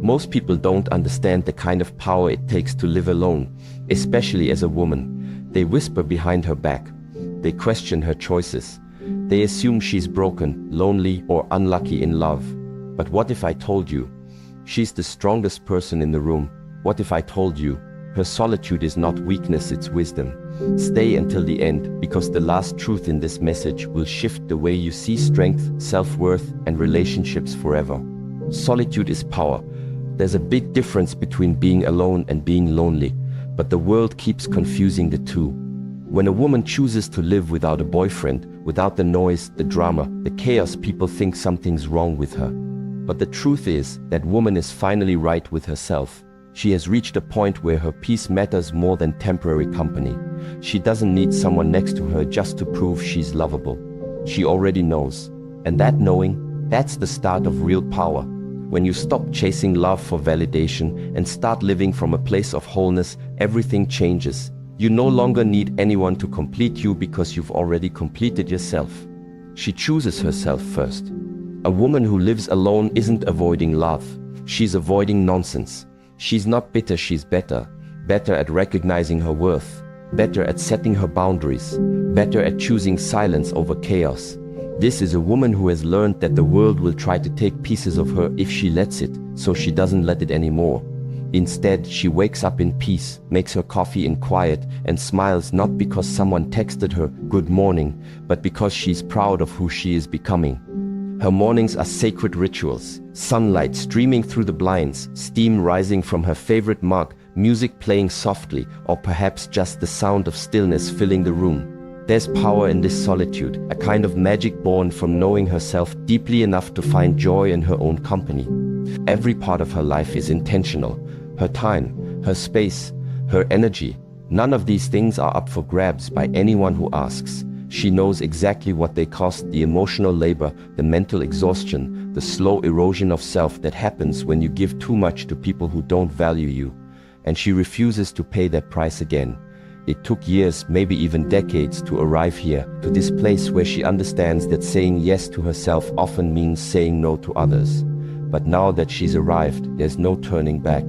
Most people don't understand the kind of power it takes to live alone, especially as a woman. They whisper behind her back. They question her choices. They assume she's broken, lonely, or unlucky in love. But what if I told you? She's the strongest person in the room. What if I told you? Her solitude is not weakness, it's wisdom. Stay until the end, because the last truth in this message will shift the way you see strength, self-worth, and relationships forever. Solitude is power. There's a big difference between being alone and being lonely, but the world keeps confusing the two. When a woman chooses to live without a boyfriend, without the noise, the drama, the chaos, people think something's wrong with her. But the truth is, that woman is finally right with herself. She has reached a point where her peace matters more than temporary company. She doesn't need someone next to her just to prove she's lovable. She already knows. And that knowing, that's the start of real power. When you stop chasing love for validation and start living from a place of wholeness, everything changes. You no longer need anyone to complete you because you've already completed yourself. She chooses herself first. A woman who lives alone isn't avoiding love. She's avoiding nonsense. She's not bitter, she's better. Better at recognizing her worth. Better at setting her boundaries. Better at choosing silence over chaos. This is a woman who has learned that the world will try to take pieces of her if she lets it, so she doesn't let it anymore. Instead, she wakes up in peace, makes her coffee in quiet, and smiles not because someone texted her "good morning," but because she's proud of who she is becoming. Her mornings are sacred rituals. Sunlight streaming through the blinds, steam rising from her favorite mug, music playing softly, or perhaps just the sound of stillness filling the room. There's power in this solitude, a kind of magic born from knowing herself deeply enough to find joy in her own company. Every part of her life is intentional. Her time, her space, her energy. None of these things are up for grabs by anyone who asks. She knows exactly what they cost: the emotional labor, the mental exhaustion, the slow erosion of self that happens when you give too much to people who don't value you. And she refuses to pay that price again. It took years, maybe even decades, to arrive here, to this place where she understands that saying yes to herself often means saying no to others. But now that she's arrived, there's no turning back.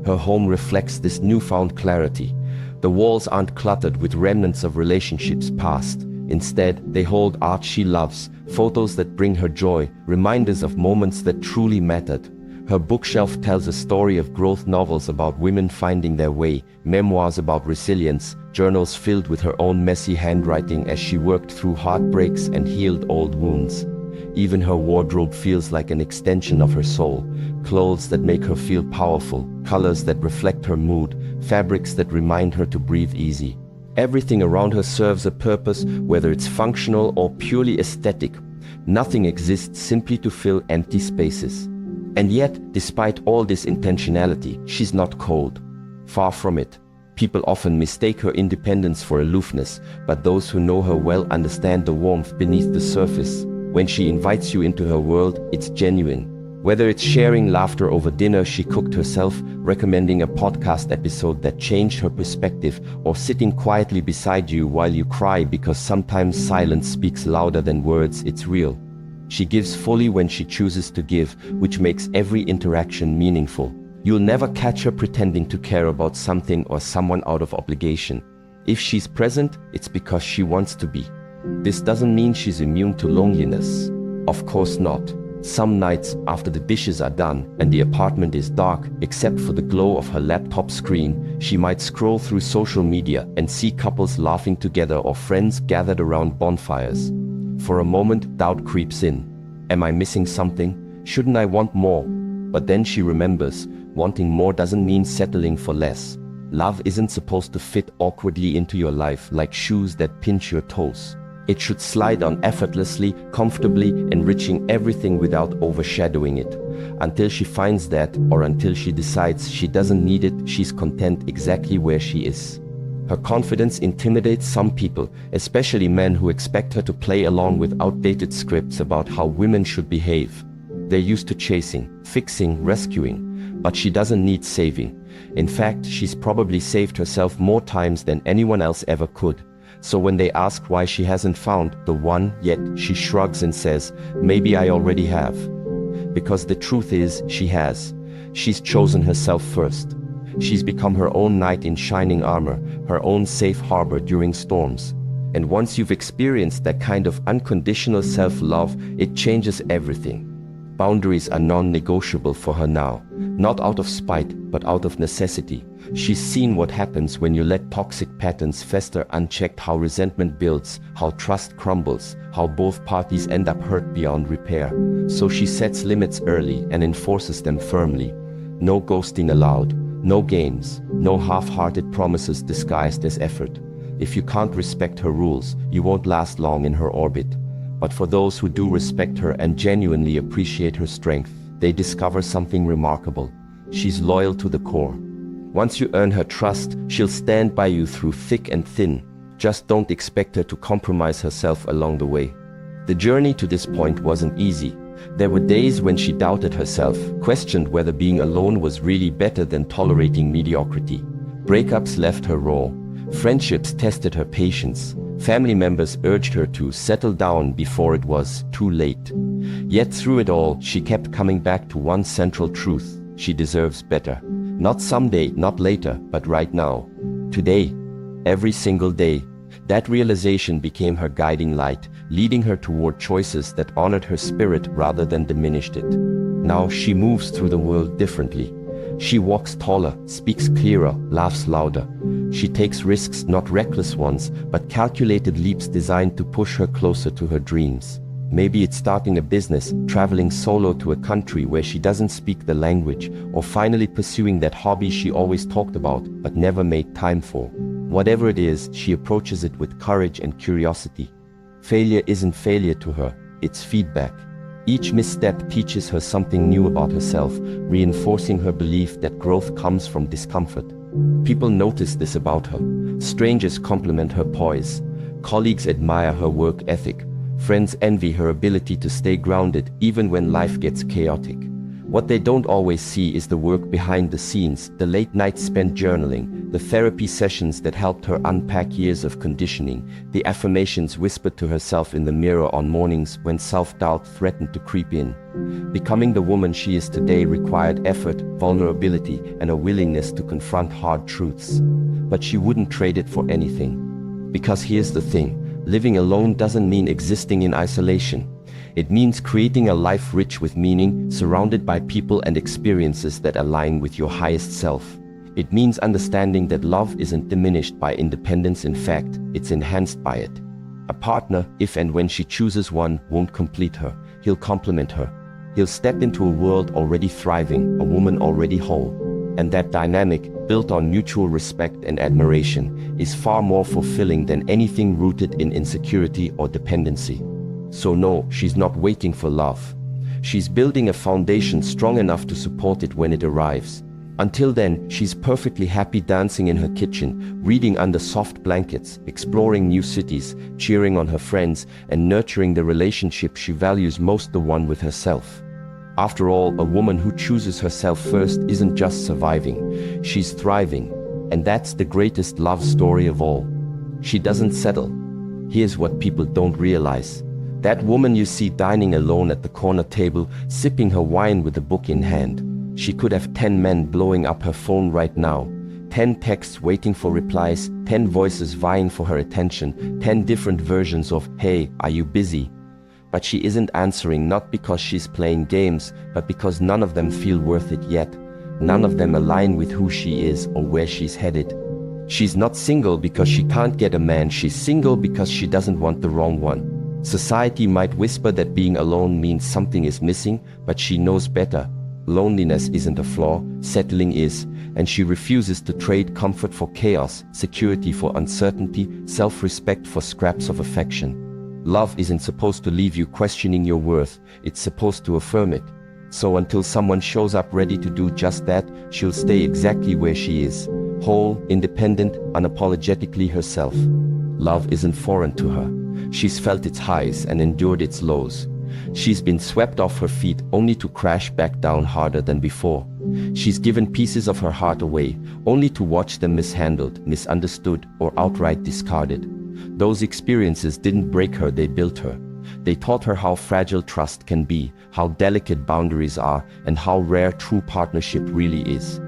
Her home reflects this newfound clarity. The walls aren't cluttered with remnants of relationships past. Instead, they hold art she loves, photos that bring her joy, reminders of moments that truly mattered. Her bookshelf tells a story of growth, novels about women finding their way, memoirs about resilience, journals filled with her own messy handwriting as she worked through heartbreaks and healed old wounds. Even her wardrobe feels like an extension of her soul. Clothes that make her feel powerful, colors that reflect her mood, fabrics that remind her to breathe easy. Everything around her serves a purpose, whether it's functional or purely aesthetic. Nothing exists simply to fill empty spaces. And yet, despite all this intentionality, she's not cold. Far from it. People often mistake her independence for aloofness, but those who know her well understand the warmth beneath the surface. When she invites you into her world, it's genuine. Whether it's sharing laughter over dinner she cooked herself, recommending a podcast episode that changed her perspective, or sitting quietly beside you while you cry because sometimes silence speaks louder than words, it's real. She gives fully when she chooses to give, which makes every interaction meaningful. You'll never catch her pretending to care about something or someone out of obligation. If she's present, it's because she wants to be. This doesn't mean she's immune to loneliness. Of course not. Some nights, after the dishes are done and the apartment is dark except for the glow of her laptop screen, she might scroll through social media and see couples laughing together or friends gathered around bonfires. For a moment, doubt creeps in. Am I missing something? Shouldn't I want more? But then she remembers, wanting more doesn't mean settling for less. Love isn't supposed to fit awkwardly into your life like shoes that pinch your toes. It should slide on effortlessly, comfortably, enriching everything without overshadowing it. Until she finds that, or until she decides she doesn't need it, she's content exactly where she is. Her confidence intimidates some people, especially men who expect her to play along with outdated scripts about how women should behave. They're used to chasing, fixing, rescuing, but she doesn't need saving. In fact, she's probably saved herself more times than anyone else ever could. So when they ask why she hasn't found the one yet, she shrugs and says, maybe I already have. Because the truth is, she has. She's chosen herself first. She's become her own knight in shining armor, her own safe harbor during storms. And once you've experienced that kind of unconditional self-love, it changes everything. Boundaries are non-negotiable for her now, not out of spite, but out of necessity. She's seen what happens when you let toxic patterns fester unchecked, how resentment builds, how trust crumbles, how both parties end up hurt beyond repair. So she sets limits early and enforces them firmly. No ghosting allowed, no games, no half-hearted promises disguised as effort. If you can't respect her rules, you won't last long in her orbit. But for those who do respect her and genuinely appreciate her strength, they discover something remarkable. She's loyal to the core. Once you earn her trust, she'll stand by you through thick and thin. Just don't expect her to compromise herself along the way. The journey to this point wasn't easy. There were days when she doubted herself, questioned whether being alone was really better than tolerating mediocrity. Breakups left her raw. Friendships tested her patience. Family members urged her to settle down before it was too late. Yet through it all, she kept coming back to one central truth: she deserves better. Not someday, not later, but right now. Today. Every single day. That realization became her guiding light, leading her toward choices that honored her spirit rather than diminished it. Now she moves through the world differently. She walks taller, speaks clearer, laughs louder. She takes risks, not reckless ones, but calculated leaps designed to push her closer to her dreams. Maybe it's starting a business, traveling solo to a country where she doesn't speak the language, or finally pursuing that hobby she always talked about but never made time for. Whatever it is, she approaches it with courage and curiosity. Failure isn't failure to her, it's feedback. Each misstep teaches her something new about herself, reinforcing her belief that growth comes from discomfort. People notice this about her. Strangers compliment her poise. Colleagues admire her work ethic. Friends envy her ability to stay grounded even when life gets chaotic. What they don't always see is the work behind the scenes, the late nights spent journaling, the therapy sessions that helped her unpack years of conditioning, the affirmations whispered to herself in the mirror on mornings when self-doubt threatened to creep in. Becoming the woman she is today required effort, vulnerability, and a willingness to confront hard truths. But she wouldn't trade it for anything. Because here's the thing, living alone doesn't mean existing in isolation. It means creating a life rich with meaning, surrounded by people and experiences that align with your highest self. It means understanding that love isn't diminished by independence. In fact, it's enhanced by it. A partner, if and when she chooses one, won't complete her. He'll complement her. He'll step into a world already thriving, a woman already whole. And that dynamic, built on mutual respect and admiration, is far more fulfilling than anything rooted in insecurity or dependency. So no, she's not waiting for love. She's building a foundation strong enough to support it when it arrives. Until then, she's perfectly happy dancing in her kitchen, reading under soft blankets, exploring new cities, cheering on her friends, and nurturing the relationship she values most, the one with herself. After all, a woman who chooses herself first isn't just surviving, she's thriving. And that's the greatest love story of all. She doesn't settle. Here's what people don't realize. That woman you see dining alone at the corner table, sipping her wine with a book in hand. She could have 10 men blowing up her phone right now. 10 texts waiting for replies, 10 voices vying for her attention, 10 different versions of, "Hey, are you busy?" But she isn't answering, not because she's playing games, but because none of them feel worth it yet. None of them align with who she is or where she's headed. She's not single because she can't get a man, she's single because she doesn't want the wrong one. Society might whisper that being alone means something is missing, but she knows better. Loneliness isn't a flaw, settling is, and she refuses to trade comfort for chaos, security for uncertainty, self-respect for scraps of affection. Love isn't supposed to leave you questioning your worth, it's supposed to affirm it. So until someone shows up ready to do just that, she'll stay exactly where she is, whole, independent, unapologetically herself. Love isn't foreign to her. She's felt its highs and endured its lows. She's been swept off her feet only to crash back down harder than before. She's given pieces of her heart away only to watch them mishandled, misunderstood, or outright discarded. Those experiences didn't break her, they built her. They taught her how fragile trust can be, how delicate boundaries are, and how rare true partnership really is.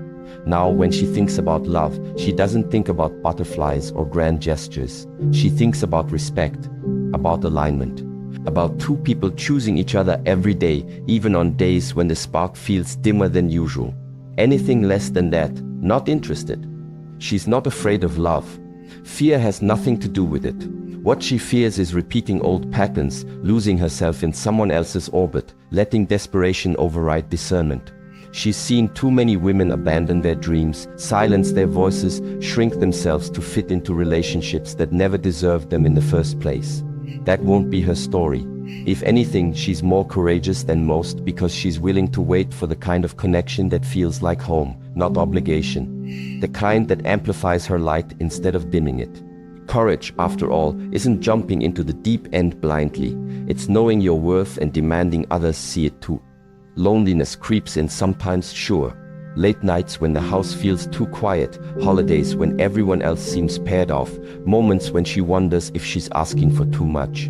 Now, when she thinks about love, she doesn't think about butterflies or grand gestures. She thinks about respect, about alignment, about two people choosing each other every day, even on days when the spark feels dimmer than usual. Anything less than that, not interested. She's not afraid of love. Fear has nothing to do with it. What she fears is repeating old patterns, losing herself in someone else's orbit, letting desperation override discernment. She's seen too many women abandon their dreams, silence their voices, shrink themselves to fit into relationships that never deserved them in the first place. That won't be her story. If anything, she's more courageous than most because she's willing to wait for the kind of connection that feels like home, not obligation. The kind that amplifies her light instead of dimming it. Courage, after all, isn't jumping into the deep end blindly. It's knowing your worth and demanding others see it too. Loneliness creeps in sometimes, sure. Late nights when the house feels too quiet, holidays when everyone else seems paired off, moments when she wonders if she's asking for too much.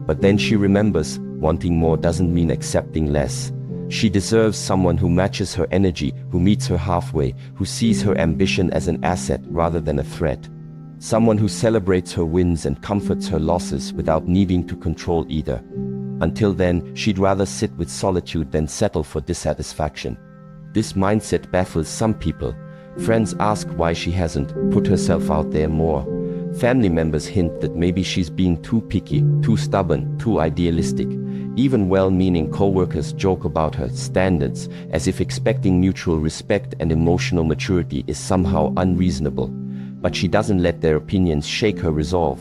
But then she remembers, wanting more doesn't mean accepting less. She deserves someone who matches her energy, who meets her halfway, who sees her ambition as an asset rather than a threat. Someone who celebrates her wins and comforts her losses without needing to control either. Until then, she'd rather sit with solitude than settle for dissatisfaction. This mindset baffles some people. Friends ask why she hasn't put herself out there more. Family members hint that maybe she's being too picky, too stubborn, too idealistic. Even well-meaning co-workers joke about her standards, as if expecting mutual respect and emotional maturity is somehow unreasonable. But she doesn't let their opinions shake her resolve.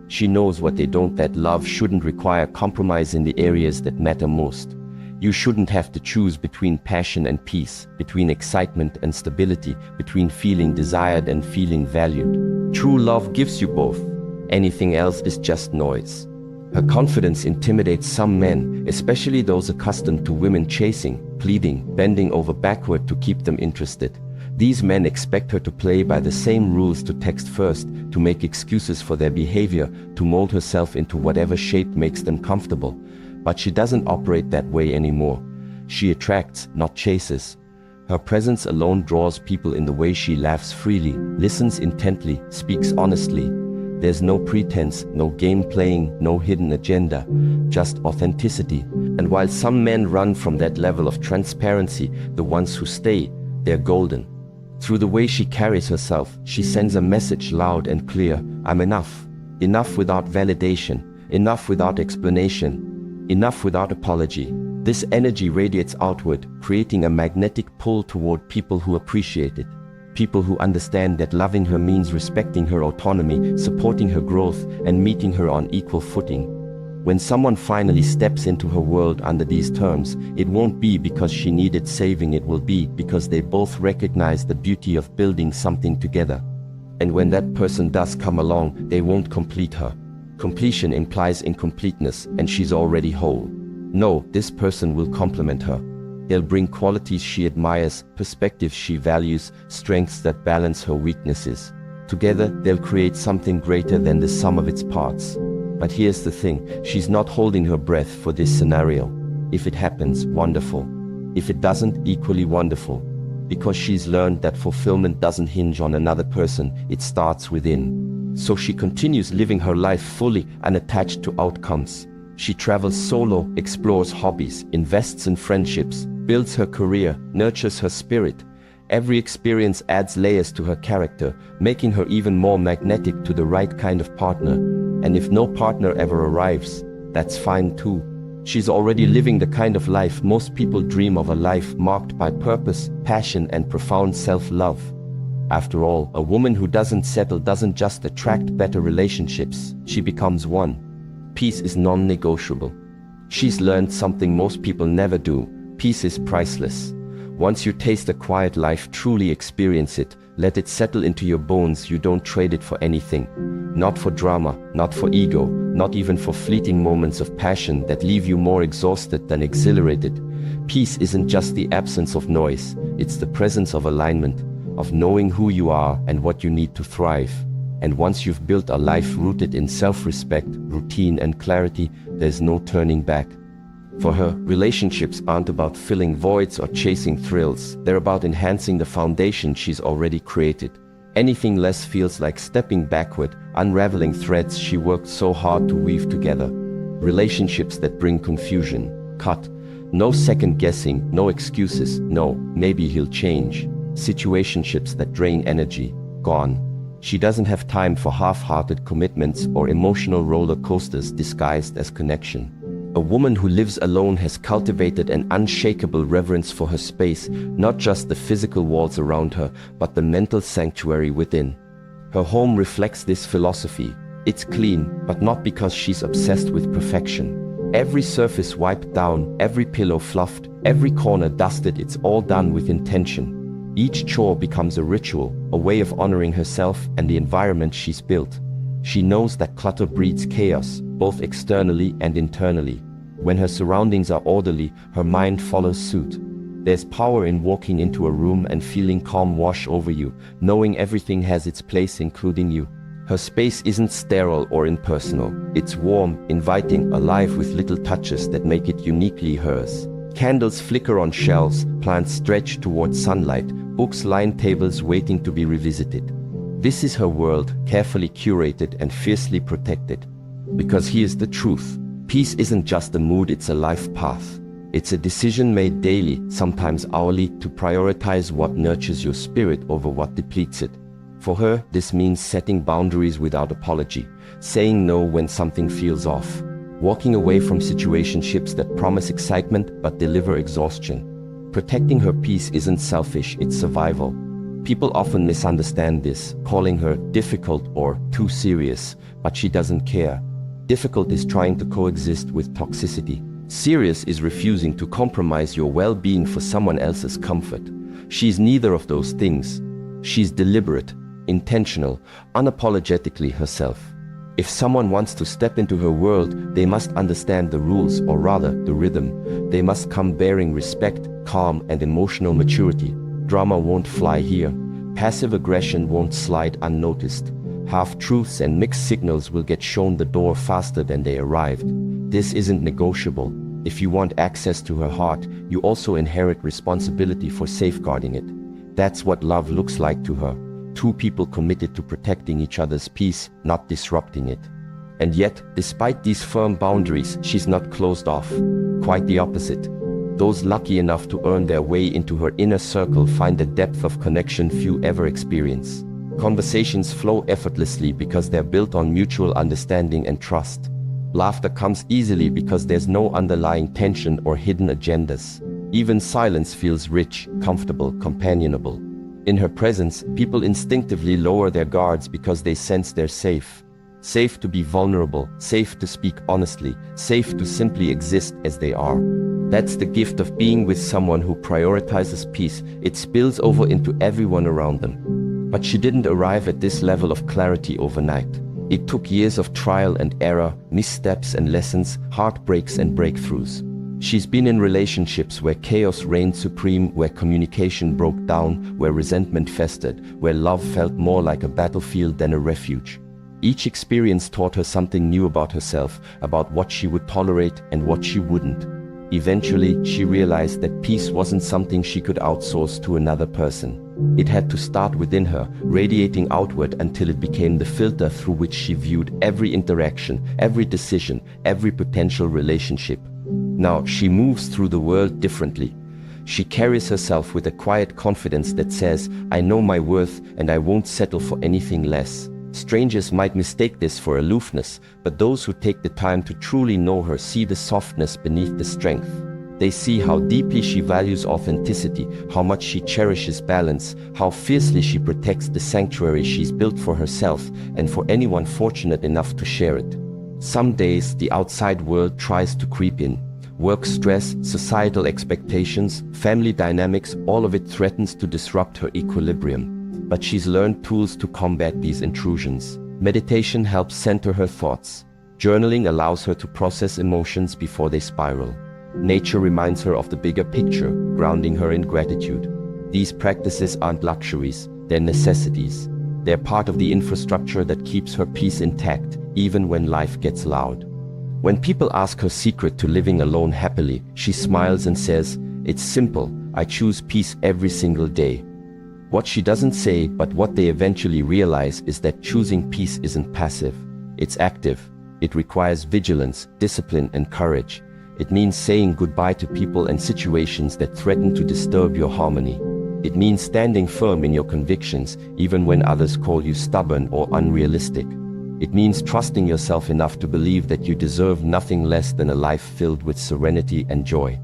She knows what they don't, that love shouldn't require compromise in the areas that matter most. You shouldn't have to choose between passion and peace, between excitement and stability, between feeling desired and feeling valued. True love gives you both. Anything else is just noise. Her confidence intimidates some men, especially those accustomed to women chasing, pleading, bending over backward to keep them interested. These men expect her to play by the same rules, to text first, to make excuses for their behavior, to mold herself into whatever shape makes them comfortable. But she doesn't operate that way anymore. She attracts, not chases. Her presence alone draws people in the way she laughs freely, listens intently, speaks honestly. There's no pretense, no game playing, no hidden agenda, just authenticity. And while some men run from that level of transparency, the ones who stay, they're golden. Through the way she carries herself, she sends a message loud and clear: I'm enough. Enough without validation, enough without explanation, enough without apology. This energy radiates outward, creating a magnetic pull toward people who appreciate it. People who understand that loving her means respecting her autonomy, supporting her growth, and meeting her on equal footing. When someone finally steps into her world under these terms, it won't be because she needed saving, it will be because they both recognize the beauty of building something together. And when that person does come along, they won't complete her. Completion implies incompleteness, and she's already whole. No, this person will complement her. They'll bring qualities she admires, perspectives she values, strengths that balance her weaknesses. Together, they'll create something greater than the sum of its parts. But here's the thing, she's not holding her breath for this scenario. If it happens, wonderful. If it doesn't, equally wonderful. Because she's learned that fulfillment doesn't hinge on another person, it starts within. So she continues living her life fully, unattached to outcomes. She travels solo, explores hobbies, invests in friendships, builds her career, nurtures her spirit. Every experience adds layers to her character, making her even more magnetic to the right kind of partner. And if no partner ever arrives, that's fine too. She's already living the kind of life most people dream of, a life marked by purpose, passion, and profound self-love. After all, a woman who doesn't settle doesn't just attract better relationships, she becomes one. Peace is non-negotiable. She's learned something most people never do. Peace is priceless. Once you taste a quiet life, truly experience it, let it settle into your bones. You don't trade it for anything. Not for drama, not for ego, not even for fleeting moments of passion that leave you more exhausted than exhilarated. Peace isn't just the absence of noise, it's the presence of alignment, of knowing who you are and what you need to thrive. And once you've built a life rooted in self-respect, routine, and clarity, there's no turning back. For her, relationships aren't about filling voids or chasing thrills. They're about enhancing the foundation she's already created. Anything less feels like stepping backward, unraveling threads she worked so hard to weave together. Relationships that bring confusion, cut. No second guessing, no excuses, no, maybe he'll change. Situationships that drain energy, gone. She doesn't have time for half-hearted commitments or emotional roller coasters disguised as connection. A woman who lives alone has cultivated an unshakable reverence for her space, not just the physical walls around her, but the mental sanctuary within. Her home reflects this philosophy. It's clean, but not because she's obsessed with perfection. Every surface wiped down, every pillow fluffed, every corner dusted, it's all done with intention. Each chore becomes a ritual, a way of honoring herself and the environment she's built. She knows that clutter breeds chaos, both externally and internally. When her surroundings are orderly, her mind follows suit. There's power in walking into a room and feeling calm wash over you, knowing everything has its place, including you. Her space isn't sterile or impersonal. It's warm, inviting, alive with little touches that make it uniquely hers. Candles flicker on shelves, plants stretch towards sunlight, books line tables waiting to be revisited. This is her world, carefully curated and fiercely protected. Because here's the truth. Peace isn't just a mood, it's a life path. It's a decision made daily, sometimes hourly, to prioritize what nurtures your spirit over what depletes it. For her, this means setting boundaries without apology, saying no when something feels off, walking away from situationships that promise excitement but deliver exhaustion. Protecting her peace isn't selfish, it's survival. People often misunderstand this, calling her difficult or too serious, but she doesn't care. Difficult is trying to coexist with toxicity. Serious is refusing to compromise your well-being for someone else's comfort. She's neither of those things. She's deliberate, intentional, unapologetically herself. If someone wants to step into her world, they must understand the rules, or rather, the rhythm. They must come bearing respect, calm, and emotional maturity. Drama won't fly here. Passive aggression won't slide unnoticed. Half-truths and mixed signals will get shown the door faster than they arrived. This isn't negotiable. If you want access to her heart, you also inherit responsibility for safeguarding it. That's what love looks like to her. Two people committed to protecting each other's peace, not disrupting it. And yet, despite these firm boundaries, she's not closed off. Quite the opposite. Those lucky enough to earn their way into her inner circle find a depth of connection few ever experience. Conversations flow effortlessly because they're built on mutual understanding and trust. Laughter comes easily because there's no underlying tension or hidden agendas. Even silence feels rich, comfortable, companionable. In her presence, people instinctively lower their guards because they sense they're safe. Safe to be vulnerable, safe to speak honestly, safe to simply exist as they are. That's the gift of being with someone who prioritizes peace. It spills over into everyone around them. But she didn't arrive at this level of clarity overnight. It took years of trial and error, missteps and lessons, heartbreaks and breakthroughs. She's been in relationships where chaos reigned supreme, where communication broke down, where resentment festered, where love felt more like a battlefield than a refuge. Each experience taught her something new about herself, about what she would tolerate and what she wouldn't. Eventually, she realized that peace wasn't something she could outsource to another person. It had to start within her, radiating outward until it became the filter through which she viewed every interaction, every decision, every potential relationship. Now, she moves through the world differently. She carries herself with a quiet confidence that says, "I know my worth and I won't settle for anything less." Strangers might mistake this for aloofness, but those who take the time to truly know her see the softness beneath the strength. They see how deeply she values authenticity, how much she cherishes balance, how fiercely she protects the sanctuary she's built for herself and for anyone fortunate enough to share it. Some days, the outside world tries to creep in. Work stress, societal expectations, family dynamics, all of it threatens to disrupt her equilibrium. But she's learned tools to combat these intrusions. Meditation helps center her thoughts. Journaling allows her to process emotions before they spiral. Nature reminds her of the bigger picture, grounding her in gratitude. These practices aren't luxuries, they're necessities. They're part of the infrastructure that keeps her peace intact, even when life gets loud. When people ask her secret to living alone happily, she smiles and says, "It's simple, I choose peace every single day." What she doesn't say, but what they eventually realize, is that choosing peace isn't passive. It's active. It requires vigilance, discipline, and courage. It means saying goodbye to people and situations that threaten to disturb your harmony. It means standing firm in your convictions, even when others call you stubborn or unrealistic. It means trusting yourself enough to believe that you deserve nothing less than a life filled with serenity and joy.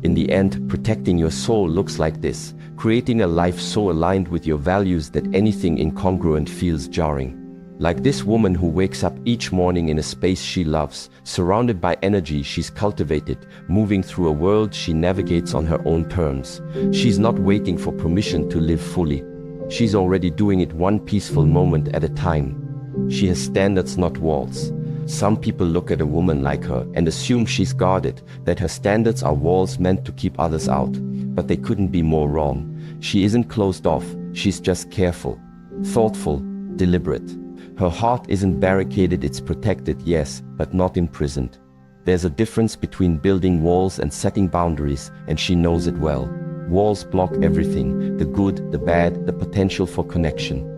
In the end, protecting your soul looks like this: creating a life so aligned with your values that anything incongruent feels jarring. Like this woman who wakes up each morning in a space she loves, surrounded by energy she's cultivated, moving through a world she navigates on her own terms. She's not waiting for permission to live fully. She's already doing it one peaceful moment at a time. She has standards, not walls. Some people look at a woman like her and assume she's guarded, that her standards are walls meant to keep others out. But they couldn't be more wrong. She isn't closed off, she's just careful, thoughtful, deliberate. Her heart isn't barricaded, it's protected, yes, but not imprisoned. There's a difference between building walls and setting boundaries, and she knows it well. Walls block everything: the good, the bad, the potential for connection.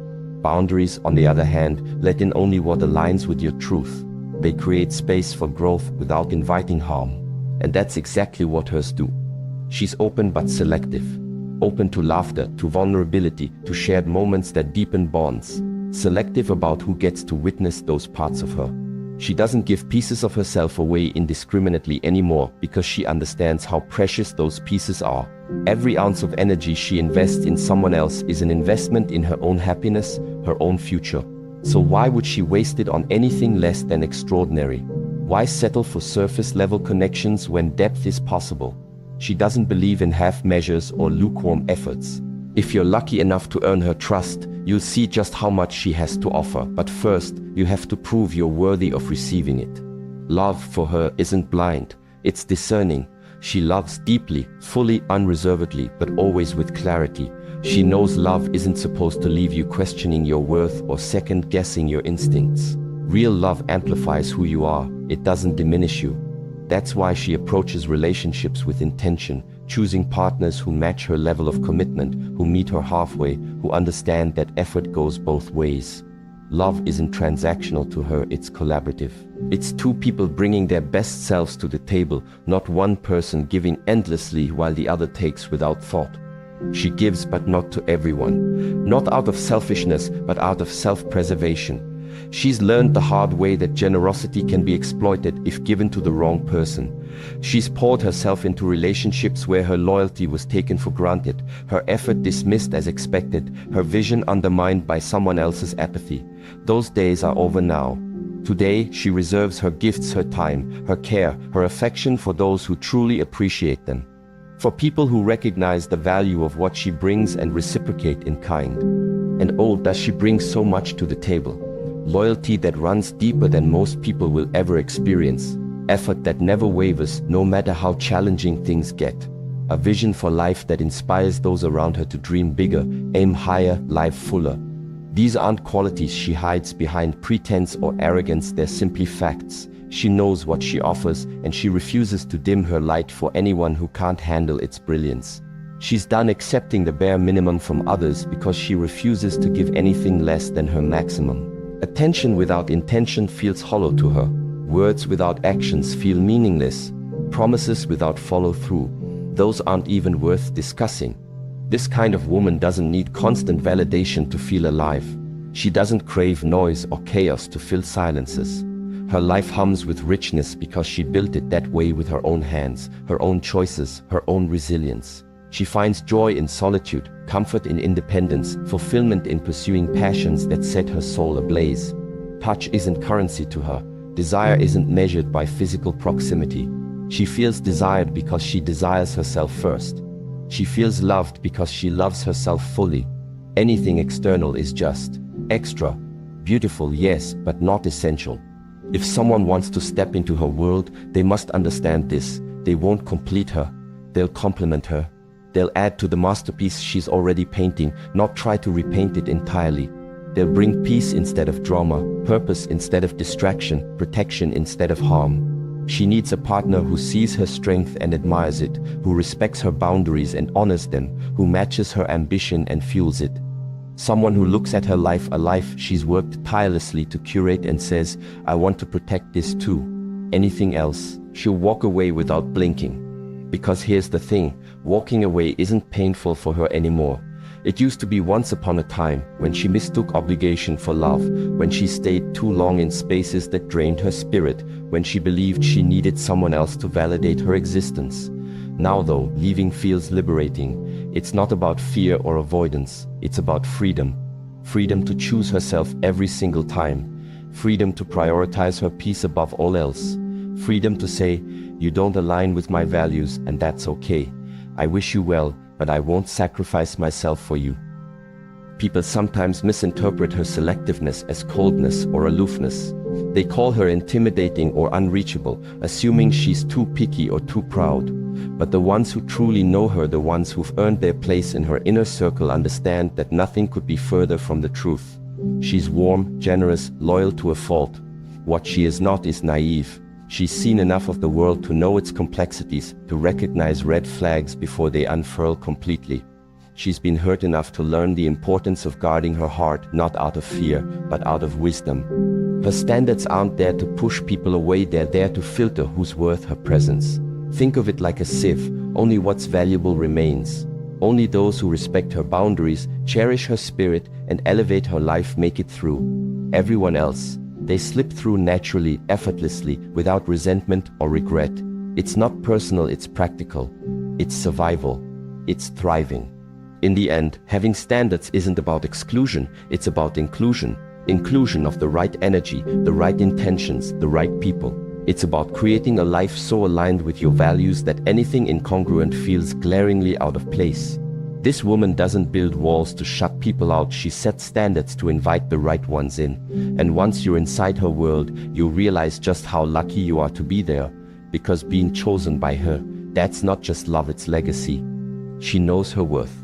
Boundaries, on the other hand, let in only what aligns with your truth. They create space for growth without inviting harm. And that's exactly what hers do. She's open but selective. Open to laughter, to vulnerability, to shared moments that deepen bonds. Selective about who gets to witness those parts of her. She doesn't give pieces of herself away indiscriminately anymore, because she understands how precious those pieces are. Every ounce of energy she invests in someone else is an investment in her own happiness, her own future. So why would she waste it on anything less than extraordinary? Why settle for surface-level connections when depth is possible? She doesn't believe in half measures or lukewarm efforts. If you're lucky enough to earn her trust, you'll see just how much she has to offer. But first, you have to prove you're worthy of receiving it. Love for her isn't blind, it's discerning. She loves deeply, fully, unreservedly, but always with clarity. She knows love isn't supposed to leave you questioning your worth or second-guessing your instincts. Real love amplifies who you are, it doesn't diminish you. That's why she approaches relationships with intention, choosing partners who match her level of commitment, who meet her halfway, who understand that effort goes both ways. Love isn't transactional to her, it's collaborative. It's two people bringing their best selves to the table, not one person giving endlessly while the other takes without thought. She gives, but not to everyone. Not out of selfishness, but out of self-preservation. She's learned the hard way that generosity can be exploited if given to the wrong person. She's poured herself into relationships where her loyalty was taken for granted, her effort dismissed as expected, her vision undermined by someone else's apathy. Those days are over now. Today, she reserves her gifts, her time, her care, her affection for those who truly appreciate them. For people who recognize the value of what she brings and reciprocate in kind. And oh, does she bring so much to the table. Loyalty that runs deeper than most people will ever experience. Effort that never wavers, no matter how challenging things get. A vision for life that inspires those around her to dream bigger, aim higher, live fuller. These aren't qualities she hides behind pretense or arrogance, they're simply facts. She knows what she offers, and she refuses to dim her light for anyone who can't handle its brilliance. She's done accepting the bare minimum from others because she refuses to give anything less than her maximum. Attention without intention feels hollow to her. Words without actions feel meaningless. Promises without follow-through, those aren't even worth discussing. This kind of woman doesn't need constant validation to feel alive. She doesn't crave noise or chaos to fill silences. Her life hums with richness because she built it that way with her own hands, her own choices, her own resilience. She finds joy in solitude, comfort in independence, fulfillment in pursuing passions that set her soul ablaze. Touch isn't currency to her. Desire isn't measured by physical proximity. She feels desired because she desires herself first. She feels loved because she loves herself fully. Anything external is just extra. Beautiful, yes, but not essential. If someone wants to step into her world, they must understand this. They won't complete her. They'll complement her. They'll add to the masterpiece she's already painting, not try to repaint it entirely. They'll bring peace instead of drama, purpose instead of distraction, protection instead of harm. She needs a partner who sees her strength and admires it, who respects her boundaries and honors them, who matches her ambition and fuels it. Someone who looks at her life, a life she's worked tirelessly to curate, and says, I want to protect this too. Anything else, she'll walk away without blinking. Because here's the thing, walking away isn't painful for her anymore. It used to be once upon a time, when she mistook obligation for love, when she stayed too long in spaces that drained her spirit, when she believed she needed someone else to validate her existence. Now though, leaving feels liberating. It's not about fear or avoidance, it's about freedom. Freedom to choose herself every single time. Freedom to prioritize her peace above all else. Freedom to say, you don't align with my values, and that's okay. I wish you well, but I won't sacrifice myself for you. People sometimes misinterpret her selectiveness as coldness or aloofness. They call her intimidating or unreachable, assuming she's too picky or too proud. But the ones who truly know her, the ones who've earned their place in her inner circle, understand that nothing could be further from the truth. She's warm, generous, loyal to a fault. What she is not is naive. She's seen enough of the world to know its complexities, to recognize red flags before they unfurl completely. She's been hurt enough to learn the importance of guarding her heart, not out of fear, but out of wisdom. Her standards aren't there to push people away, they're there to filter who's worth her presence. Think of it like a sieve, only what's valuable remains. Only those who respect her boundaries, cherish her spirit, and elevate her life make it through. Everyone else, they slip through naturally, effortlessly, without resentment or regret. It's not personal, it's practical. It's survival. It's thriving. In the end, having standards isn't about exclusion, it's about inclusion. Inclusion of the right energy, the right intentions, the right people. It's about creating a life so aligned with your values that anything incongruent feels glaringly out of place. This woman doesn't build walls to shut people out, she sets standards to invite the right ones in. And once you're inside her world, you realize just how lucky you are to be there. Because being chosen by her, that's not just love, it's legacy. She knows her worth.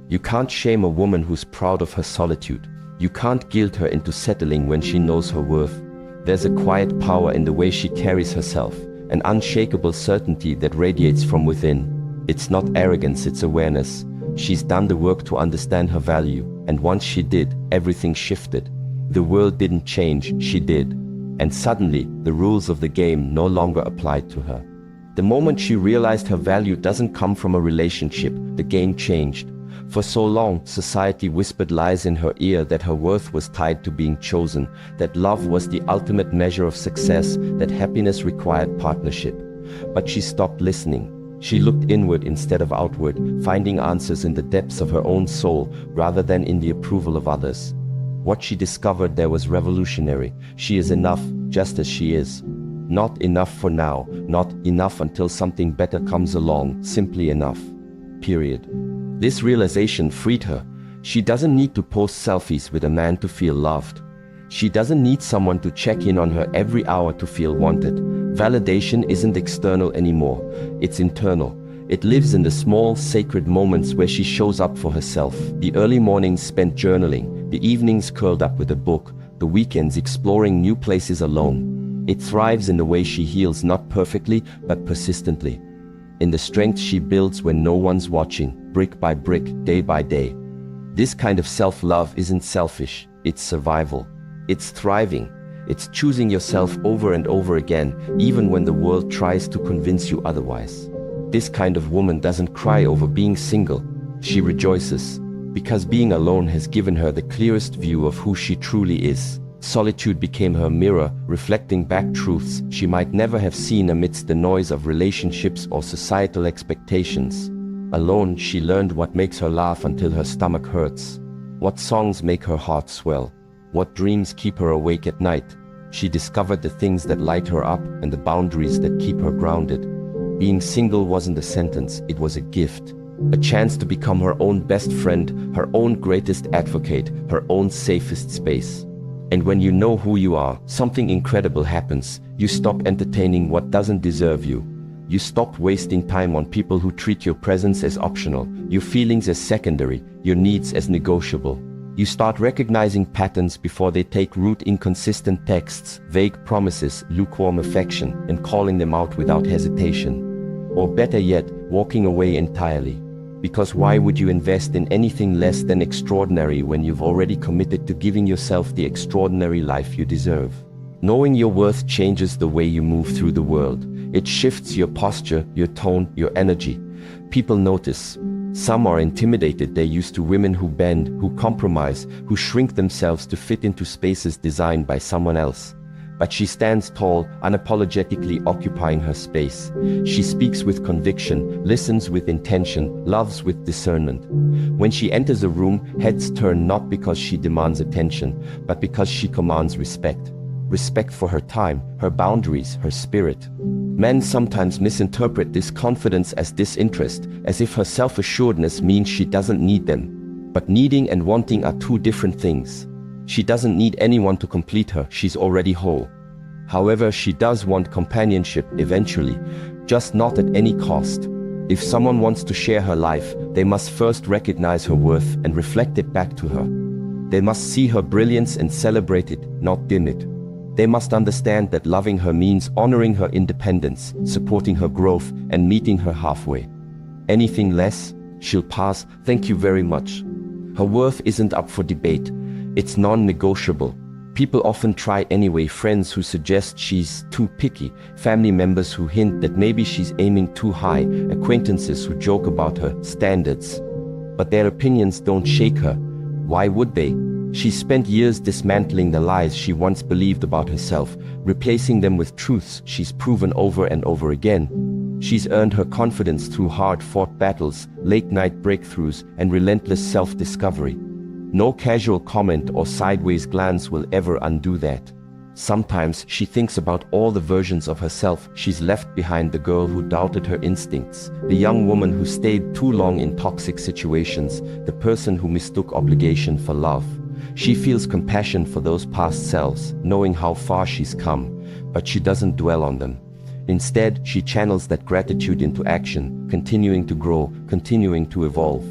You can't shame a woman who's proud of her solitude. You can't guilt her into settling when she knows her worth. There's a quiet power in the way she carries herself, an unshakable certainty that radiates from within. It's not arrogance, it's awareness. She's done the work to understand her value, and once she did, everything shifted. The world didn't change, she did. And suddenly, the rules of the game no longer applied to her. The moment she realized her value doesn't come from a relationship, the game changed. For so long, society whispered lies in her ear that her worth was tied to being chosen, that love was the ultimate measure of success, that happiness required partnership. But she stopped listening. She looked inward instead of outward, finding answers in the depths of her own soul rather than in the approval of others. What she discovered there was revolutionary. She is enough, just as she is. Not enough for now, not enough until something better comes along, simply enough. Period. This realization freed her. She doesn't need to post selfies with a man to feel loved. She doesn't need someone to check in on her every hour to feel wanted. Validation isn't external anymore, it's internal. It lives in the small, sacred moments where she shows up for herself. The early mornings spent journaling, the evenings curled up with a book, the weekends exploring new places alone. It thrives in the way she heals, not perfectly, but persistently. In the strength she builds when no one's watching, brick by brick, day by day. This kind of self-love isn't selfish, it's survival. It's thriving. It's choosing yourself over and over again, even when the world tries to convince you otherwise. This kind of woman doesn't cry over being single. She rejoices, because being alone has given her the clearest view of who she truly is. Solitude became her mirror, reflecting back truths she might never have seen amidst the noise of relationships or societal expectations. Alone, she learned what makes her laugh until her stomach hurts, what songs make her heart swell, what dreams keep her awake at night. She discovered the things that light her up and the boundaries that keep her grounded. Being single wasn't a sentence, it was a gift. A chance to become her own best friend, her own greatest advocate, her own safest space. And when you know who you are, something incredible happens. You stop entertaining what doesn't deserve you. You stop wasting time on people who treat your presence as optional, your feelings as secondary, your needs as negotiable. You start recognizing patterns before they take root: inconsistent texts, vague promises, lukewarm affection, and calling them out without hesitation. Or better yet, walking away entirely. Because why would you invest in anything less than extraordinary when you've already committed to giving yourself the extraordinary life you deserve? Knowing your worth changes the way you move through the world. It shifts your posture, your tone, your energy. People notice. Some are intimidated. They're used to women who bend, who compromise, who shrink themselves to fit into spaces designed by someone else. But she stands tall, unapologetically occupying her space. She speaks with conviction, listens with intention, loves with discernment. When she enters a room, heads turn not because she demands attention, but because she commands respect. Respect for her time, her boundaries, her spirit. Men sometimes misinterpret this confidence as disinterest, as if her self-assuredness means she doesn't need them. But needing and wanting are two different things. She doesn't need anyone to complete her, she's already whole. However, she does want companionship eventually, just not at any cost. If someone wants to share her life, they must first recognize her worth and reflect it back to her. They must see her brilliance and celebrate it, not dim it. They must understand that loving her means honoring her independence, supporting her growth, and meeting her halfway. Anything less, she'll pass, thank you very much. Her worth isn't up for debate. It's non-negotiable. People often try anyway: friends who suggest she's too picky, family members who hint that maybe she's aiming too high, acquaintances who joke about her standards. But their opinions don't shake her. Why would they? She spent years dismantling the lies she once believed about herself, replacing them with truths she's proven over and over again. She's earned her confidence through hard-fought battles, late-night breakthroughs, and relentless self-discovery. No casual comment or sideways glance will ever undo that. Sometimes she thinks about all the versions of herself she's left behind: the girl who doubted her instincts, the young woman who stayed too long in toxic situations, the person who mistook obligation for love. She feels compassion for those past selves, knowing how far she's come, but she doesn't dwell on them. Instead, she channels that gratitude into action, continuing to grow, continuing to evolve.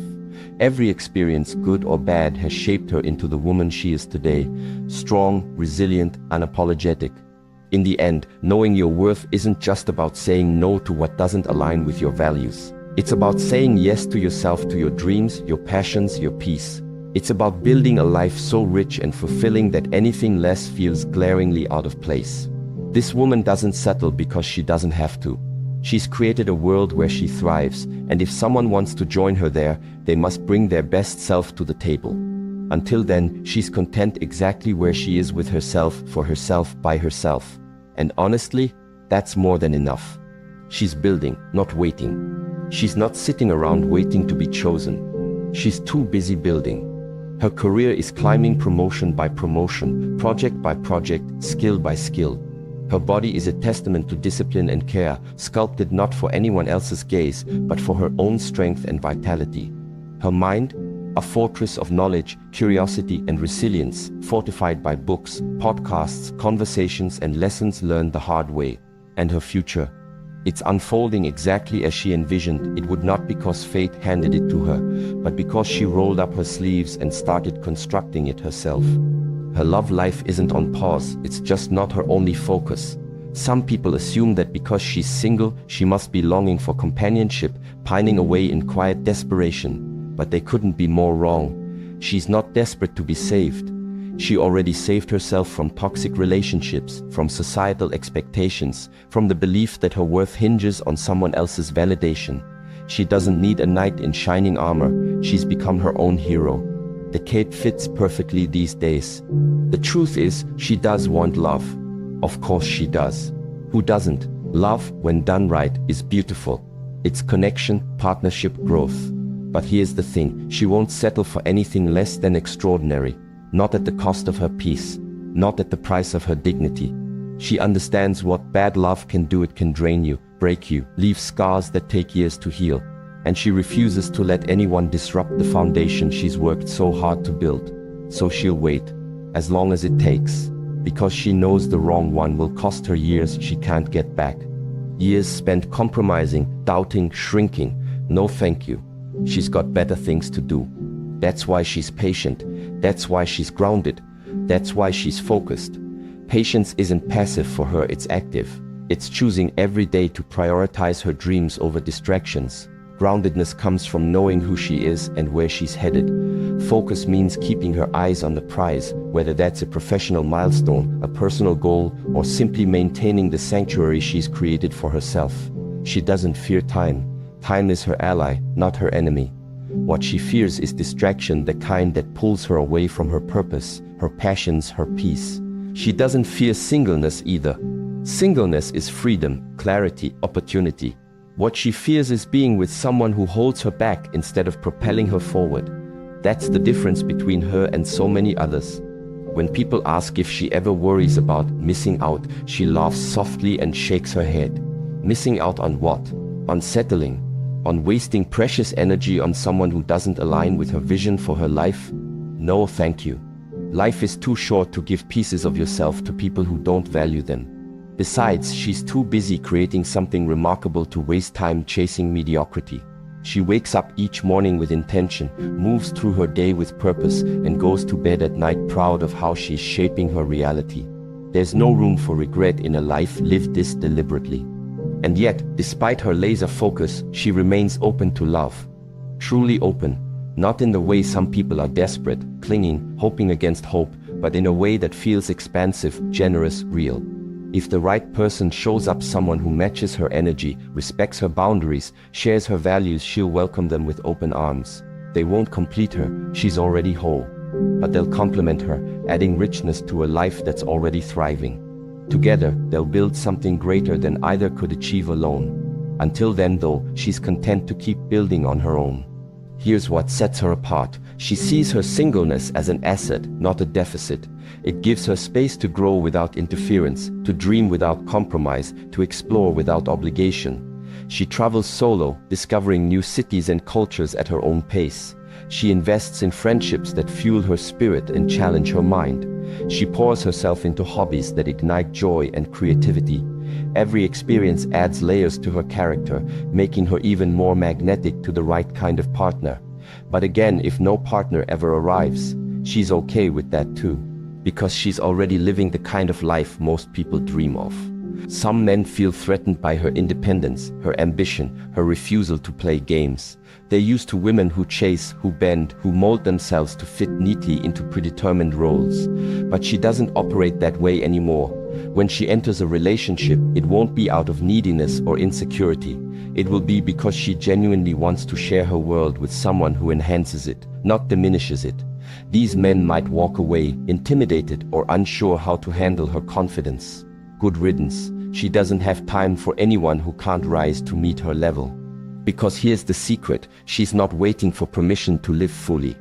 Every experience, good or bad, has shaped her into the woman she is today, strong, resilient, unapologetic. In the end, knowing your worth isn't just about saying no to what doesn't align with your values. It's about saying yes to yourself, to your dreams, your passions, your peace. It's about building a life so rich and fulfilling that anything less feels glaringly out of place. This woman doesn't settle because she doesn't have to. She's created a world where she thrives, and if someone wants to join her there, they must bring their best self to the table. Until then, she's content exactly where she is, with herself, for herself, by herself. And honestly, that's more than enough. She's building, not waiting. She's not sitting around waiting to be chosen. She's too busy building. Her career is climbing, promotion by promotion, project by project, skill by skill. Her body is a testament to discipline and care, sculpted not for anyone else's gaze, but for her own strength and vitality. Her mind, a fortress of knowledge, curiosity, and resilience, fortified by books, podcasts, conversations, and lessons learned the hard way. And her future, it's unfolding exactly as she envisioned. It would not because fate handed it to her, but because she rolled up her sleeves and started constructing it herself. Her love life isn't on pause, it's just not her only focus. Some people assume that because she's single, she must be longing for companionship, pining away in quiet desperation. But they couldn't be more wrong. She's not desperate to be saved. She already saved herself from toxic relationships, from societal expectations, from the belief that her worth hinges on someone else's validation. She doesn't need a knight in shining armor. She's become her own hero. The cape fits perfectly these days. The truth is, she does want love. Of course she does. Who doesn't? Love, when done right, is beautiful. It's connection, partnership, growth. But here's the thing, she won't settle for anything less than extraordinary. Not at the cost of her peace, not at the price of her dignity. She understands what bad love can do. It can drain you, break you, leave scars that take years to heal. And she refuses to let anyone disrupt the foundation she's worked so hard to build. So she'll wait, as long as it takes, because she knows the wrong one will cost her years she can't get back. Years spent compromising, doubting, shrinking. No thank you. She's got better things to do. That's why she's patient. That's why she's grounded. That's why she's focused. Patience isn't passive for her, it's active. It's choosing every day to prioritize her dreams over distractions. Groundedness comes from knowing who she is and where she's headed. Focus means keeping her eyes on the prize, whether that's a professional milestone, a personal goal, or simply maintaining the sanctuary she's created for herself. She doesn't fear time. Time is her ally, not her enemy. What she fears is distraction, the kind that pulls her away from her purpose, her passions, her peace. She doesn't fear singleness either. Singleness is freedom, clarity, opportunity. What she fears is being with someone who holds her back instead of propelling her forward. That's the difference between her and so many others. When people ask if she ever worries about missing out, she laughs softly and shakes her head. Missing out on what? On settling? On wasting precious energy on someone who doesn't align with her vision for her life? No, thank you. Life is too short to give pieces of yourself to people who don't value them. Besides, she's too busy creating something remarkable to waste time chasing mediocrity. She wakes up each morning with intention, moves through her day with purpose, and goes to bed at night proud of how she's shaping her reality. There's no room for regret in a life lived this deliberately. And yet, despite her laser focus, she remains open to love. Truly open, not in the way some people are desperate, clinging, hoping against hope, but in a way that feels expansive, generous, real. If the right person shows up, someone who matches her energy, respects her boundaries, shares her values, she'll welcome them with open arms. They won't complete her, she's already whole. But they'll complement her, adding richness to a life that's already thriving. Together, they'll build something greater than either could achieve alone. Until then, though, she's content to keep building on her own. Here's what sets her apart. She sees her singleness as an asset, not a deficit. It gives her space to grow without interference, to dream without compromise, to explore without obligation. She travels solo, discovering new cities and cultures at her own pace. She invests in friendships that fuel her spirit and challenge her mind. She pours herself into hobbies that ignite joy and creativity. Every experience adds layers to her character, making her even more magnetic to the right kind of partner. But again, if no partner ever arrives, she's okay with that too, because she's already living the kind of life most people dream of. Some men feel threatened by her independence, her ambition, her refusal to play games. They're used to women who chase, who bend, who mold themselves to fit neatly into predetermined roles. But she doesn't operate that way anymore. When she enters a relationship, it won't be out of neediness or insecurity. It will be because she genuinely wants to share her world with someone who enhances it, not diminishes it. These men might walk away, intimidated or unsure how to handle her confidence. Good riddance. She doesn't have time for anyone who can't rise to meet her level. Because here's the secret, she's not waiting for permission to live fully.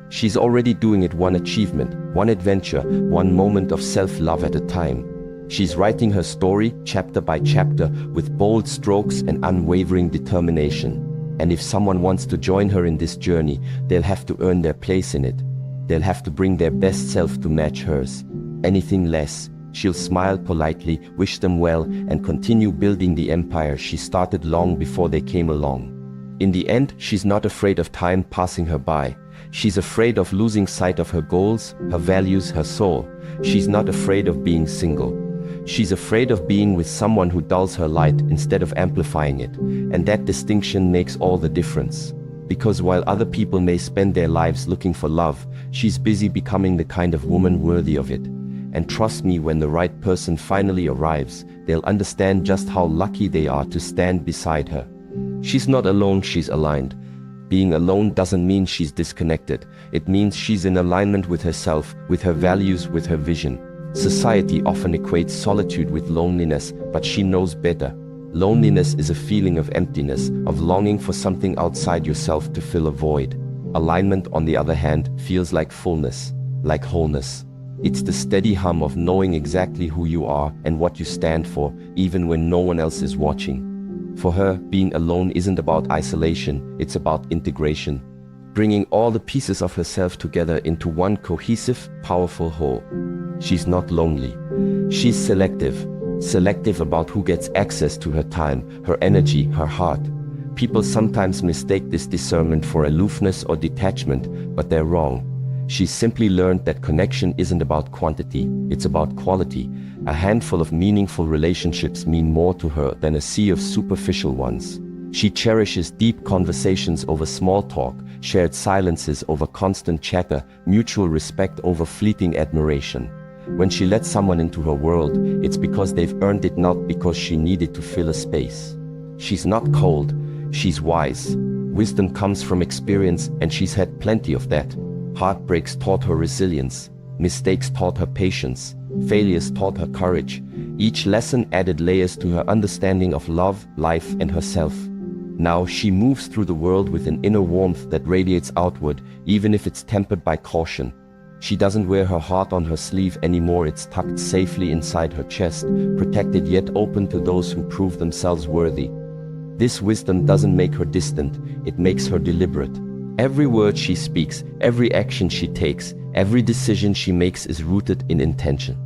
She's already doing it one achievement, one adventure, one moment of self-love at a time. She's writing her story, chapter by chapter, with bold strokes and unwavering determination. And if someone wants to join her in this journey, they'll have to earn their place in it. They'll have to bring their best self to match hers. Anything less, she'll smile politely, wish them well, and continue building the empire she started long before they came along. In the end, she's not afraid of time passing her by. She's afraid of losing sight of her goals, her values, her soul. She's not afraid of being single. She's afraid of being with someone who dulls her light instead of amplifying it. And that distinction makes all the difference. Because while other people may spend their lives looking for love, she's busy becoming the kind of woman worthy of it. And trust me, when the right person finally arrives, they'll understand just how lucky they are to stand beside her. She's not alone, she's aligned. Being alone doesn't mean she's disconnected. It means she's in alignment with herself, with her values, with her vision. Society often equates solitude with loneliness, but she knows better. Loneliness is a feeling of emptiness, of longing for something outside yourself to fill a void. Alignment, on the other hand, feels like fullness, like wholeness. It's the steady hum of knowing exactly who you are and what you stand for, even when no one else is watching. For her, being alone isn't about isolation, it's about integration. Bringing all the pieces of herself together into one cohesive, powerful whole. She's not lonely. She's selective. Selective about who gets access to her time, her energy, her heart. People sometimes mistake this discernment for aloofness or detachment, but they're wrong. She's simply learned that connection isn't about quantity, it's about quality. A handful of meaningful relationships mean more to her than a sea of superficial ones. She cherishes deep conversations over small talk, shared silences over constant chatter, mutual respect over fleeting admiration. When she lets someone into her world, it's because they've earned it, not because she needed to fill a space. She's not cold, she's wise. Wisdom comes from experience, and she's had plenty of that. Heartbreaks taught her resilience. Mistakes taught her patience. Failures taught her courage. Each lesson added layers to her understanding of love, life, and herself. Now she moves through the world with an inner warmth that radiates outward, even if it's tempered by caution. She doesn't wear her heart on her sleeve anymore, it's tucked safely inside her chest, protected yet open to those who prove themselves worthy. This wisdom doesn't make her distant, it makes her deliberate. Every word she speaks, every action she takes, every decision she makes is rooted in intention.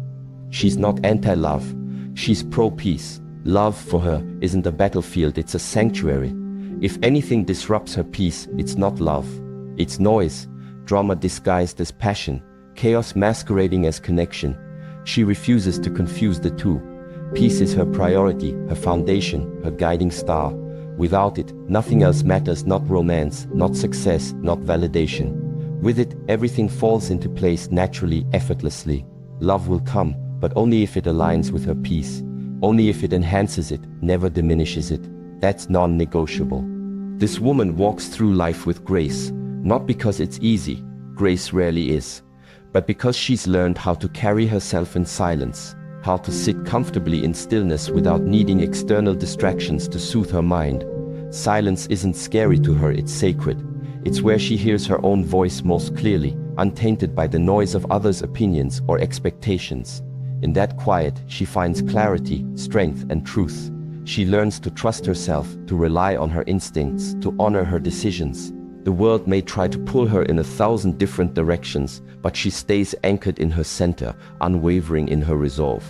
She's not anti-love, she's pro-peace. Love for her isn't a battlefield, it's a sanctuary. If anything disrupts her peace, it's not love. It's noise, drama disguised as passion, chaos masquerading as connection. She refuses to confuse the two. Peace is her priority, her foundation, her guiding star. Without it, nothing else matters, not romance, not success, not validation. With it, everything falls into place naturally, effortlessly. Love will come, but only if it aligns with her peace. Only if it enhances it, never diminishes it. That's non-negotiable. This woman walks through life with grace, not because it's easy, grace rarely is, but because she's learned how to carry herself in silence, how to sit comfortably in stillness without needing external distractions to soothe her mind. Silence isn't scary to her, it's sacred. It's where she hears her own voice most clearly, untainted by the noise of others' opinions or expectations. In that quiet, she finds clarity, strength, and truth. She learns to trust herself, to rely on her instincts, to honor her decisions. The world may try to pull her in 1,000 different directions, but she stays anchored in her center, unwavering in her resolve.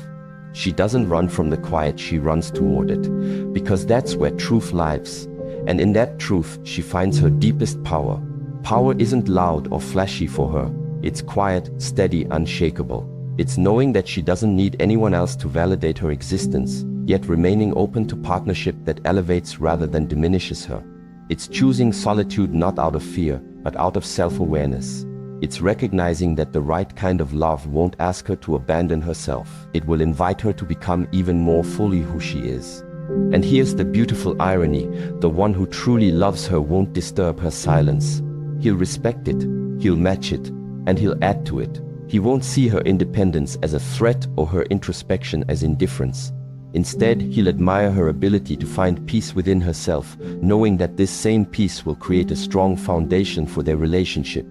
She doesn't run from the quiet, she runs toward it, because that's where truth lives. And in that truth, she finds her deepest power. Power isn't loud or flashy for her. It's quiet, steady, unshakable. It's knowing that she doesn't need anyone else to validate her existence, yet remaining open to partnership that elevates rather than diminishes her. It's choosing solitude not out of fear, but out of self-awareness. It's recognizing that the right kind of love won't ask her to abandon herself. It will invite her to become even more fully who she is. And here's the beautiful irony: the one who truly loves her won't disturb her silence. He'll respect it, he'll match it, and he'll add to it. He won't see her independence as a threat or her introspection as indifference. Instead, he'll admire her ability to find peace within herself, knowing that this same peace will create a strong foundation for their relationship.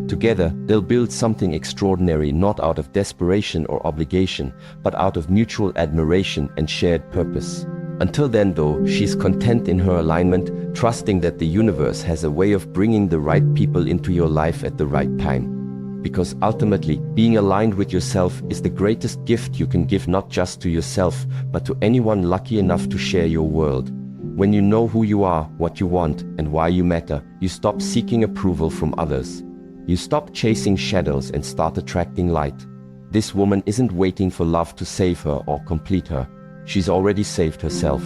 Together, they'll build something extraordinary, not out of desperation or obligation, but out of mutual admiration and shared purpose. Until then, though, she's content in her alignment, trusting that the universe has a way of bringing the right people into your life at the right time. Because ultimately, being aligned with yourself is the greatest gift you can give, not just to yourself, but to anyone lucky enough to share your world. When you know who you are, what you want, and why you matter, you stop seeking approval from others. You stop chasing shadows and start attracting light. This woman isn't waiting for love to save her or complete her. She's already saved herself,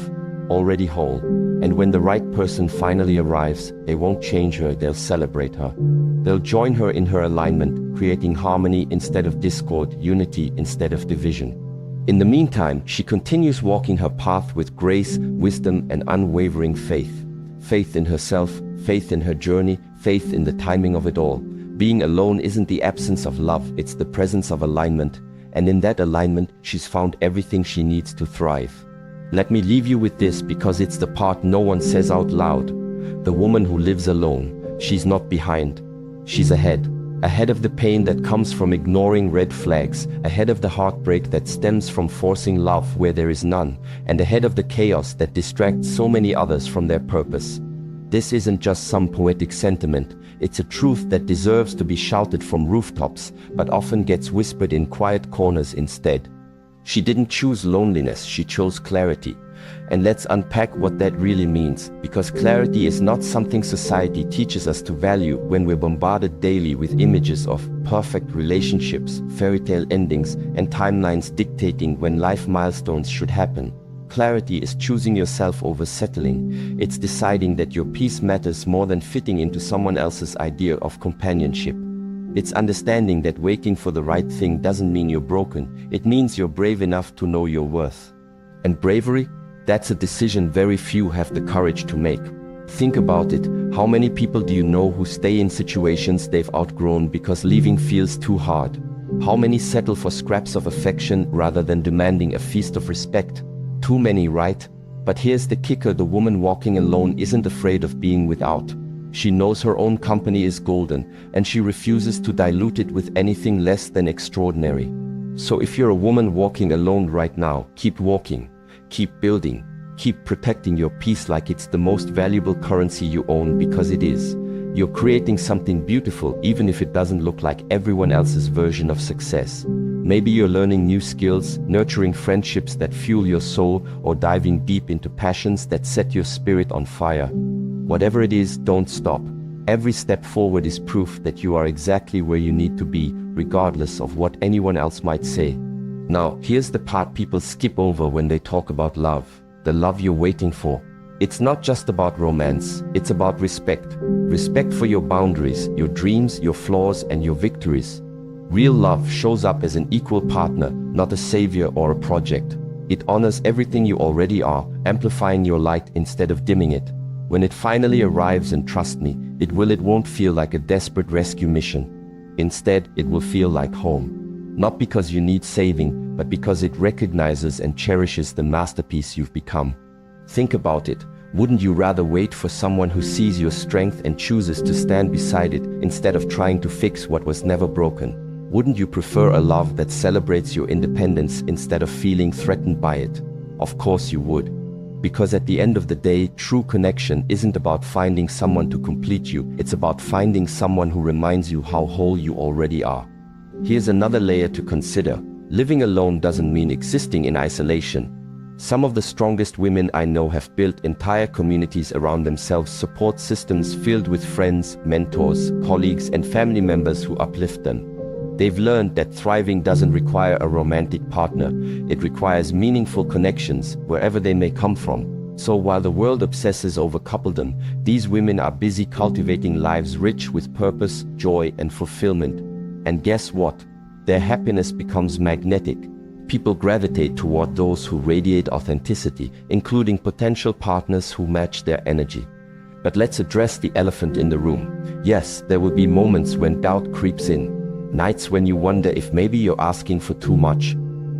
already whole. And when the right person finally arrives, they won't change her, they'll celebrate her. They'll join her in her alignment, creating harmony instead of discord, unity instead of division. In the meantime, she continues walking her path with grace, wisdom, and unwavering faith. Faith in herself, faith in her journey, faith in the timing of it all. Being alone isn't the absence of love, it's the presence of alignment. And in that alignment, she's found everything she needs to thrive. Let me leave you with this, because it's the part no one says out loud. The woman who lives alone, she's not behind. She's ahead. Ahead of the pain that comes from ignoring red flags, ahead of the heartbreak that stems from forcing love where there is none, and ahead of the chaos that distracts so many others from their purpose. This isn't just some poetic sentiment, it's a truth that deserves to be shouted from rooftops, but often gets whispered in quiet corners instead. She didn't choose loneliness, she chose clarity. And let's unpack what that really means, because clarity is not something society teaches us to value when we're bombarded daily with images of perfect relationships, fairy tale endings, and timelines dictating when life milestones should happen. Clarity is choosing yourself over settling. It's deciding that your peace matters more than fitting into someone else's idea of companionship. It's understanding that waiting for the right thing doesn't mean you're broken. It means you're brave enough to know your worth. And bravery? That's a decision very few have the courage to make. Think about it. How many people do you know who stay in situations they've outgrown because leaving feels too hard? How many settle for scraps of affection rather than demanding a feast of respect? Too many, right? But here's the kicker: the woman walking alone isn't afraid of being without. She knows her own company is golden, and she refuses to dilute it with anything less than extraordinary. So if you're a woman walking alone right now, keep walking, keep building, keep protecting your peace like it's the most valuable currency you own, because it is. You're creating something beautiful, even if it doesn't look like everyone else's version of success. Maybe you're learning new skills, nurturing friendships that fuel your soul, or diving deep into passions that set your spirit on fire. Whatever it is, don't stop. Every step forward is proof that you are exactly where you need to be, regardless of what anyone else might say. Now, here's the part people skip over when they talk about love. The love you're waiting for. It's not just about romance, it's about respect. Respect for your boundaries, your dreams, your flaws, and your victories. Real love shows up as an equal partner, not a savior or a project. It honors everything you already are, amplifying your light instead of dimming it. When it finally arrives, and trust me, it won't feel like a desperate rescue mission. Instead, it will feel like home. Not because you need saving, but because it recognizes and cherishes the masterpiece you've become. Think about it. Wouldn't you rather wait for someone who sees your strength and chooses to stand beside it instead of trying to fix what was never broken? Wouldn't you prefer a love that celebrates your independence instead of feeling threatened by it? Of course you would. Because at the end of the day, true connection isn't about finding someone to complete you, it's about finding someone who reminds you how whole you already are. Here's another layer to consider. Living alone doesn't mean existing in isolation. Some of the strongest women I know have built entire communities around themselves, support systems filled with friends, mentors, colleagues, and family members who uplift them. They've learned that thriving doesn't require a romantic partner. It requires meaningful connections, wherever they may come from. So while the world obsesses over coupledom, these women are busy cultivating lives rich with purpose, joy, and fulfillment. And guess what? Their happiness becomes magnetic. People gravitate toward those who radiate authenticity, including potential partners who match their energy. But let's address the elephant in the room. Yes, there will be moments when doubt creeps in. Nights when you wonder if maybe you're asking for too much.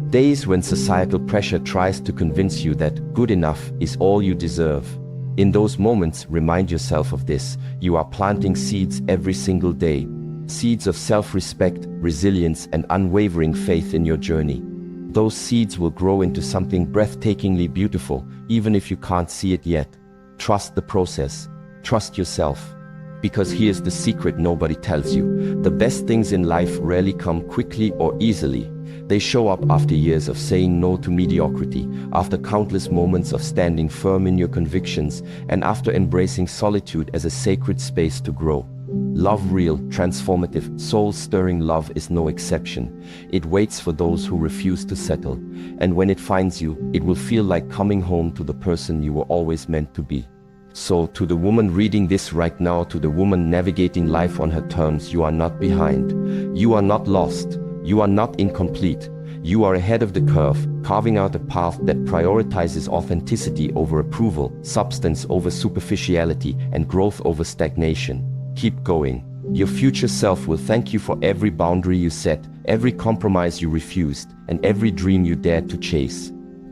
Days when societal pressure tries to convince you that good enough is all you deserve. In those moments, remind yourself of this. You are planting seeds every single day. Seeds of self-respect, resilience, and unwavering faith in your journey. Those seeds will grow into something breathtakingly beautiful, even if you can't see it yet. Trust the process. Trust yourself. Because here's the secret nobody tells you. The best things in life rarely come quickly or easily. They show up after years of saying no to mediocrity, after countless moments of standing firm in your convictions, and after embracing solitude as a sacred space to grow. Love, real, transformative, soul-stirring love, is no exception. It waits for those who refuse to settle. And when it finds you, it will feel like coming home to the person you were always meant to be. So, to the woman reading this right now, to the woman navigating life on her terms, you are not behind. You are not lost. You are not incomplete. You are ahead of the curve, carving out a path that prioritizes authenticity over approval, substance over superficiality, and growth over stagnation. Keep going. Your future self will thank you for every boundary you set, every compromise you refused, and every dream you dared to chase.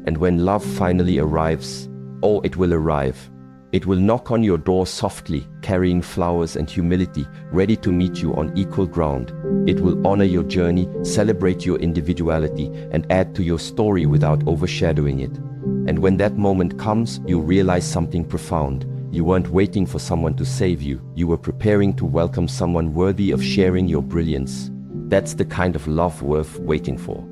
And when love finally arrives, oh, it will arrive. It will knock on your door softly, carrying flowers and humility, ready to meet you on equal ground. It will honor your journey, celebrate your individuality, and add to your story without overshadowing it. And when that moment comes, you'll realize something profound. You weren't waiting for someone to save you. You were preparing to welcome someone worthy of sharing your brilliance. That's the kind of love worth waiting for.